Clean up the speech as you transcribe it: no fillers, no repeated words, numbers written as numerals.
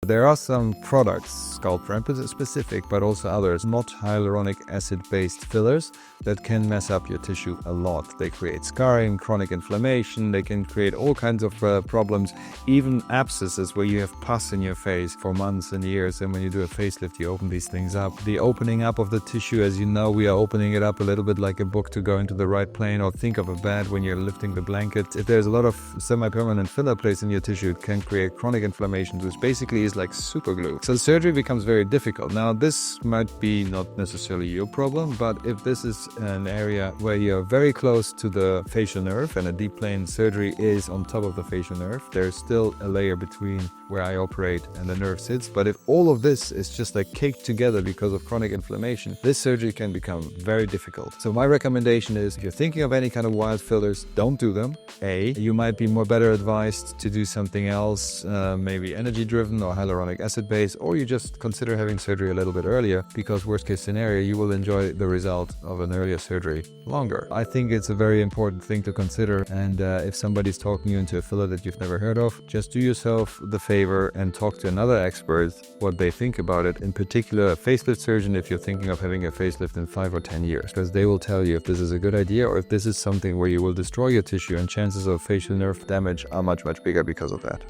There are some products, scalp specific, but also others, not hyaluronic acid-based fillers that can mess up your tissue a lot. They create scarring, chronic inflammation, they can create all kinds of problems, even abscesses where you have pus in your face for months and years, and when you do a facelift you open these things up. The opening up of the tissue, as you know, we are opening it up a little bit like a book to go into the right plane, or think of a bed when you're lifting the blanket. If there's a lot of semi-permanent filler placed in your tissue, it can create chronic inflammation, which basically is like super glue. So surgery becomes very difficult. Now this might be not necessarily your problem, but if this is an area where you're very close to the facial nerve and a deep plane surgery is on top of the facial nerve, there's still a layer between where I operate and the nerve sits. But if all of this is just like caked together because of chronic inflammation, this surgery can become very difficult. So my recommendation is, if you're thinking of any kind of wild fillers, don't do them. You might be more better advised to do something else, maybe energy driven or hyaluronic acid base, or you just consider having surgery a little bit earlier, because worst case scenario, you will enjoy the result of an earlier surgery longer. I think it's a very important thing to consider, and if somebody's talking you into a filler that you've never heard of, just do yourself the favor and talk to another expert what they think about it. In particular, a facelift surgeon, if you're thinking of having a facelift in 5 or 10 years, because they will tell you if this is a good idea or if this is something where you will destroy your tissue, and chances of facial nerve damage are much, much bigger because of that.